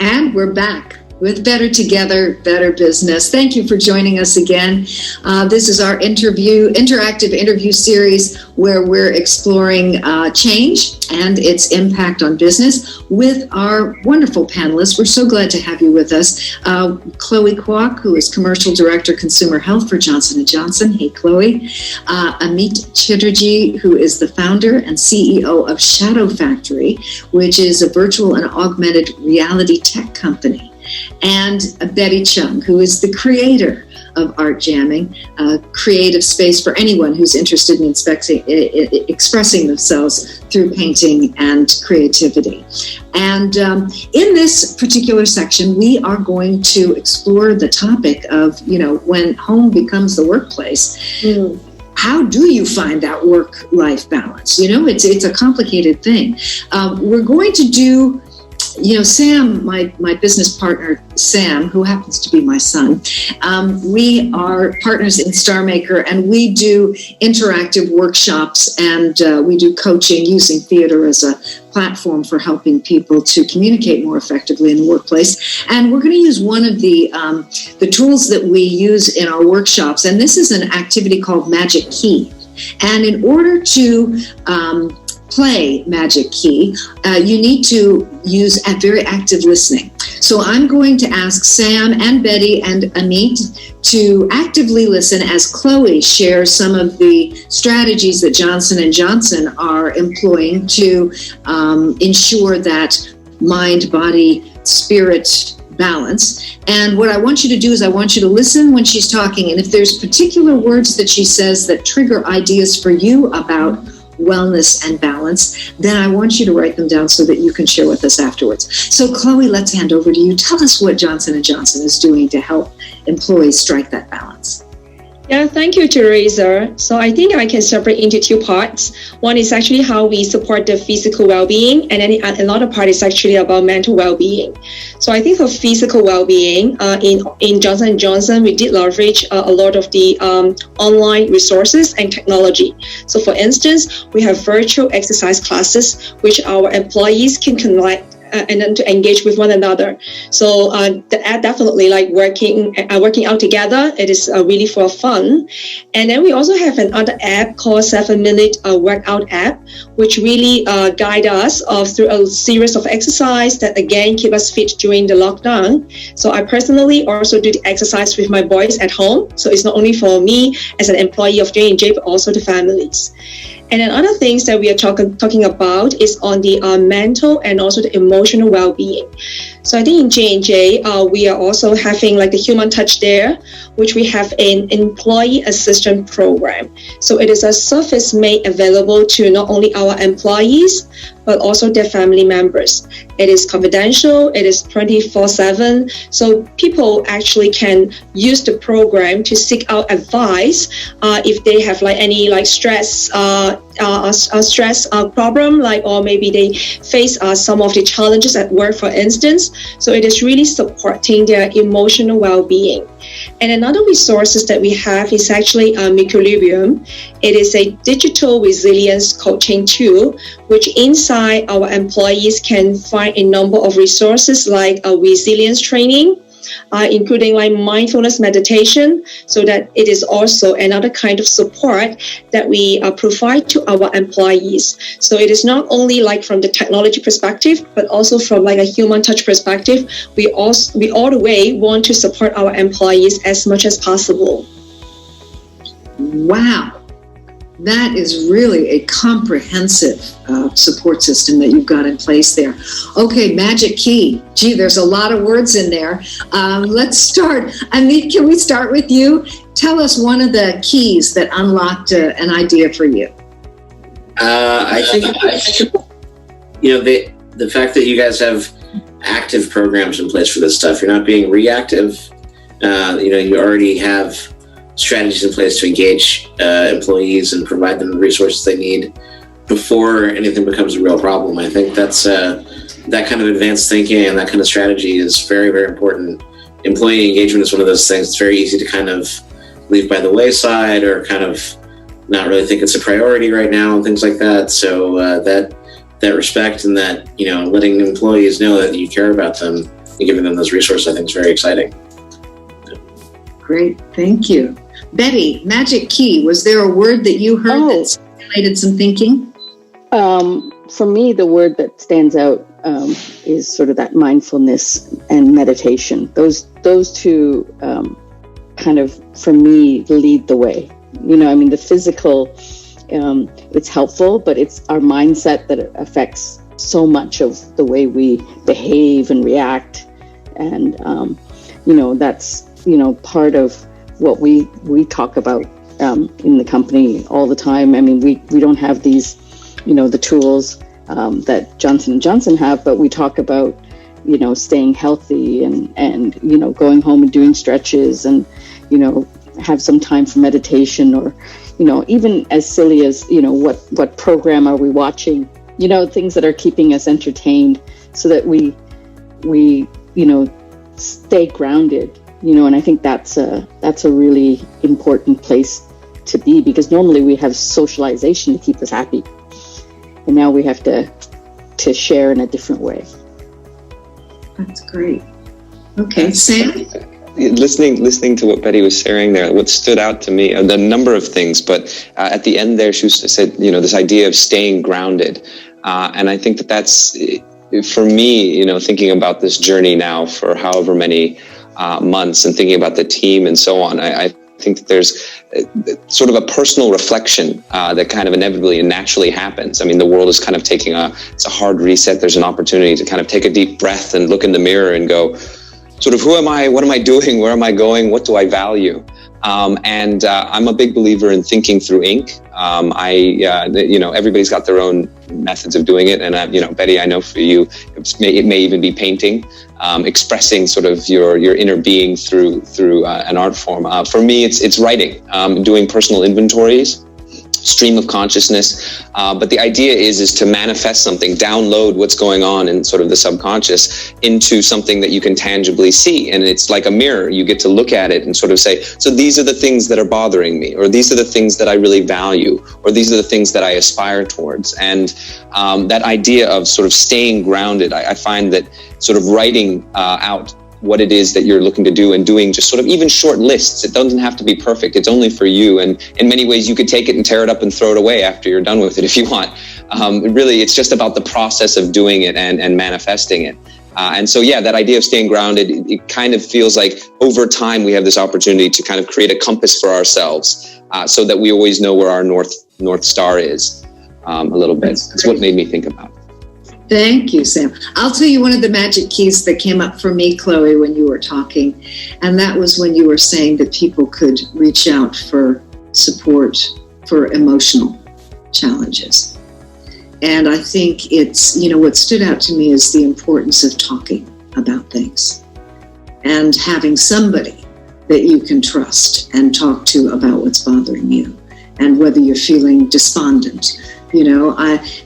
And we're back with Better Together, Better Business. Thank you for joining us again. This is our interactive interview series where we're exploring change and its impact on business with our wonderful panelists. We're so glad to have you with us. Chloe Kwok, who is Commercial Director, Consumer Health for Johnson & Johnson. Hey, Chloe. Amit Chatterjee, who is the founder and CEO of Shadow Factory, which is a virtual and augmented reality tech company. And Betty Cheung, who is the creator of ArtJamming, a creative space for anyone who's interested in expressing themselves through painting and creativity. And in this particular section, we are going to explore the topic of, when home becomes the workplace. How do you find that work-life balance? It's a complicated thing. We're going to do Sam, my business partner, Sam, who happens to be my son, we are partners in StarMaker, and we do interactive workshops, and we do coaching using theater as a platform for helping people to communicate more effectively in the workplace. And we're going to use one of the tools that we use in our workshops, and this is an activity called Magic Key. And in order to play Magic Key, you need to use a very active listening. So I'm going to ask Sam and Betty and Amit to actively listen as Chloe shares some of the strategies that Johnson & Johnson are employing to ensure that mind, body, spirit balance. And what I want you to do is I want you to listen when she's talking, and if there's particular words that she says that trigger ideas for you about wellness and balance, then I want you to write them down so that you can share with us afterwards. So Chloe, let's hand over to you. Tell us what Johnson & Johnson is doing to help employees strike that balance. Yeah, thank you, Teresa. So I think I can separate into two parts. One is actually how we support the physical well-being, and then another part is actually about mental well-being. So I think for physical well-being, in Johnson & Johnson, we did leverage a lot of the online resources and technology. So for instance, we have virtual exercise classes, which our employees can connect and then to engage with one another. So definitely like working out together. It is really for fun. And then we also have another app called 7-Minute Workout app, which really guide us through a series of exercise that again keep us fit during the lockdown. So I personally also do the exercise with my boys at home. So it's not only for me as an employee of J&J, but also the families. And then other things that we are talking about is on the mental and also the emotional well-being. So I think in J&J, we are also having like the human touch there, which we have an employee assistance program. So it is a service made available to not only our employees, but also their family members. It is confidential, it is 24/7. So people actually can use the program to seek out advice if they have like any like stress problem, like, or maybe they face some of the challenges at work, for instance. So it is really supporting their emotional well-being. And another resources that we have is actually Equilibrium. It is a digital resilience coaching tool, which inside our employees can find a number of resources like a resilience training, including like mindfulness meditation, so that it is also another kind of support that we provide to our employees. So it is not only like from the technology perspective, but also from like a human touch perspective. We all the way want to support our employees as much as possible. Wow. That is really a comprehensive support system that you've got in place there. Okay, Magic Key. Gee, there's a lot of words in there. Let's start. Amit, can we start with you? Tell us one of the keys that unlocked an idea for you. I think the fact that you guys have active programs in place for this stuff. You're not being reactive. You already have strategies in place to engage employees and provide them the resources they need before anything becomes a real problem. I think that's that kind of advanced thinking and that kind of strategy is very, very important. Employee engagement is one of those things. It's very easy to kind of leave by the wayside or kind of not really think it's a priority right now and things like that. So that respect and that, letting employees know that you care about them giving them those resources, I think is very exciting. Great, thank you. Betty, magic key, was there a word that you heard that stimulated some thinking? For me, the word that stands out is sort of that mindfulness and meditation. Those two kind of, for me, lead the way. The physical, it's helpful, but it's our mindset that affects so much of the way we behave and react. And, that's, part of what we talk about in the company all the time. I mean, we don't have these, the tools that Johnson & Johnson have, but we talk about, staying healthy and going home and doing stretches and, have some time for meditation, or, even as silly as, what program are we watching, things that are keeping us entertained, so that we stay grounded, and I think that's a really important place to be, because normally we have socialization to keep us happy, and now we have to share in a different way. That's great. Okay, Sam? Listening to what Betty was sharing there, what stood out to me, the number of things, but at the end there, she said, this idea of staying grounded. And I think that's, for me, thinking about this journey now for however many months, and thinking about the team and so on, I think that there's sort of a personal reflection that kind of inevitably and naturally happens. I mean, the world is kind of it's a hard reset. There's an opportunity to kind of take a deep breath and look in the mirror and go, sort of, who am I? What am I doing? Where am I going? What do I value? And I'm a big believer in thinking through ink. Everybody's got their own methods of doing it. And, Betty, I know for you, it may even be painting, expressing sort of your inner being through an art form. For me, it's writing, doing personal inventories, stream of consciousness. But the idea is to manifest something, download what's going on in sort of the subconscious into something that you can tangibly see. And it's like a mirror. You get to look at it and sort of say, so these are the things that are bothering me, or these are the things that I really value, or these are the things that I aspire towards. And that idea of sort of staying grounded, I find that sort of writing out what it is that you're looking to do, and doing just sort of even short lists. It doesn't have to be perfect. It's only for you. And in many ways, you could take it and tear it up and throw it away after you're done with it if you want. Really, it's just about the process of doing it and manifesting it. And so, that idea of staying grounded, it kind of feels like over time, we have this opportunity to kind of create a compass for ourselves so that we always know where our North Star is a little bit. That's what made me think about it. Thank you, Sam. I'll tell you one of the magic keys that came up for me, Chloe, when you were talking, and that was when you were saying that people could reach out for support for emotional challenges. And I think it's, what stood out to me is the importance of talking about things and having somebody that you can trust and talk to about what's bothering you, and whether you're feeling despondent.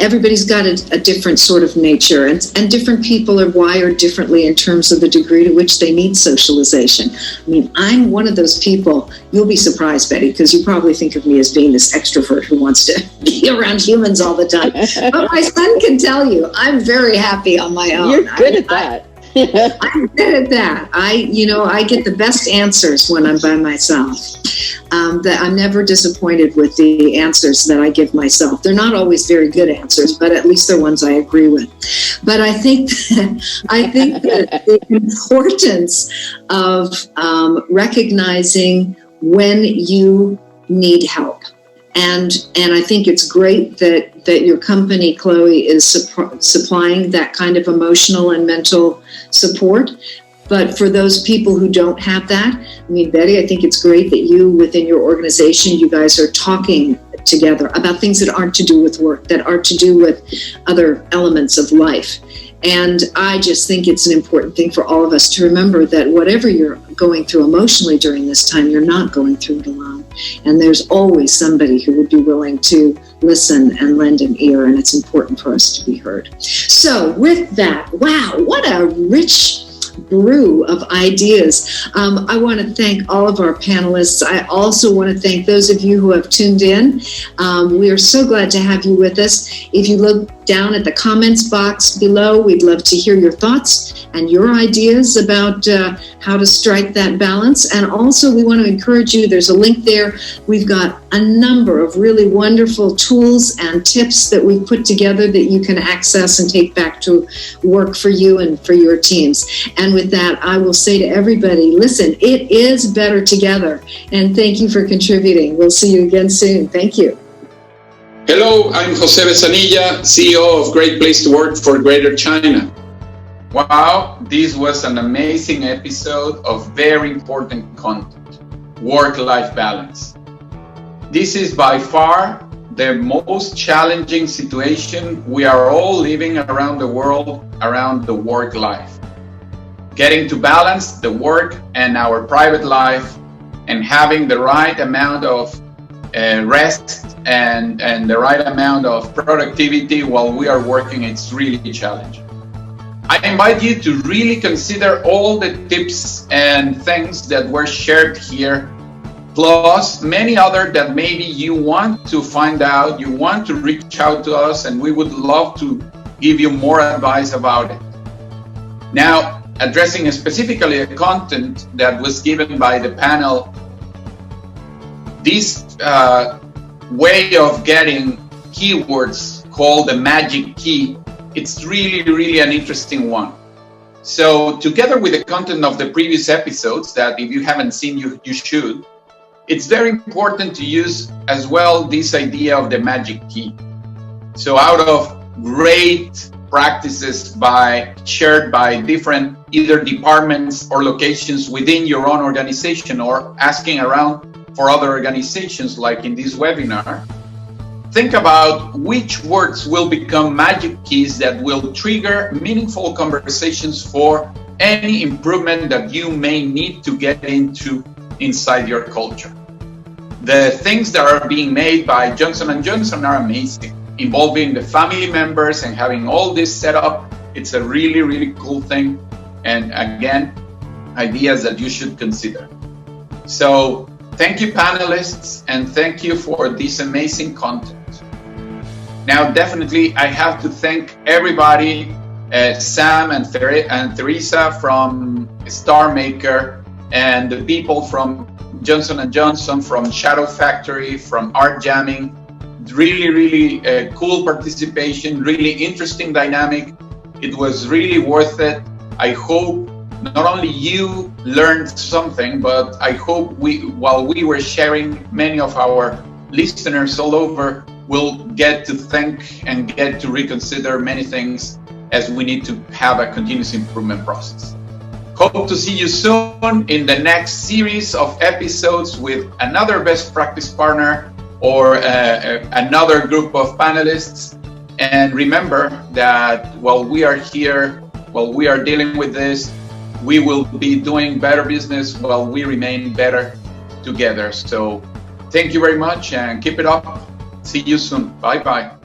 Everybody's got a different sort of nature, and different people are wired differently in terms of the degree to which they need socialization. I mean, I'm one of those people. You'll be surprised, Betty, because you probably think of me as being this extrovert who wants to be around humans all the time. But my son can tell you, I'm very happy on my own. You're good at that. I'm good at that. I get the best answers when I'm by myself. That I'm never disappointed with the answers that I give myself. They're not always very good answers, but at least they're ones I agree with. But I think that the importance of recognizing when you need help. And I think it's great that your company, Chloe, is supplying that kind of emotional and mental support. But for those people who don't have that, I mean, Betty, I think it's great that you, within your organization, you guys are talking together about things that aren't to do with work, that are to do with other elements of life. And I just think it's an important thing for all of us to remember that whatever you're going through emotionally during this time, you're not going through it alone. And there's always somebody who would be willing to listen and lend an ear, and it's important for us to be heard. So with that, wow, what a rich brew of ideas. I want to thank all of our panelists. I also want to thank those of you who have tuned in. We are so glad to have you with us. If you down at the comments box below. We'd love to hear your thoughts and your ideas about how to strike that balance. And also, we want to encourage you, there's a link there. We've got a number of really wonderful tools and tips that we've put together that you can access and take back to work for you and for your teams. And with that, I will say to everybody, listen, it is better together. And thank you for contributing. We'll see you again soon. Thank you. Hello, I'm Jose Bezanilla, CEO of Great Place to Work for Greater China. Wow, this was an amazing episode of very important content, work-life balance. This is by far the most challenging situation we are all living around the world, around the work life. Getting to balance the work and our private life and having the right amount of rest and the right amount of productivity while we are working, it's really challenging. I invite you to really consider all the tips and things that were shared here, plus many other that maybe you want to find out, you want to reach out to us, and we would love to give you more advice about it. Now, addressing specifically the content that was given by the panel, this way of getting keywords called the magic key, it's really an interesting one. So together with the content of the previous episodes that if you haven't seen, you should, it's very important to use as well this idea of the magic key. So out of great practices shared by different either departments or locations within your own organization or asking around for other organizations like in this webinar, think about which words will become magic keys that will trigger meaningful conversations for any improvement that you may need to get into inside your culture. The things that are being made by Johnson & Johnson are amazing, involving the family members and having all this set up. It's a really cool thing. And again, ideas that you should consider. So thank you, panelists, and thank you for this amazing content. Now, definitely, I have to thank everybody, Sam and Teresa from StarMaker, and the people from Johnson & Johnson, from Shadow Factory, from ArtJamming. Really cool participation, really interesting dynamic. It was really worth it. I hope not only you learned something, but I hope while we were sharing, many of our listeners all over will get to think and get to reconsider many things as we need to have a continuous improvement process. Hope to see you soon in the next series of episodes with another best practice partner or another group of panelists. And remember that while we are here, while we are dealing with this, we will be doing better business while we remain better together. So thank you very much and keep it up. See you soon. Bye-bye.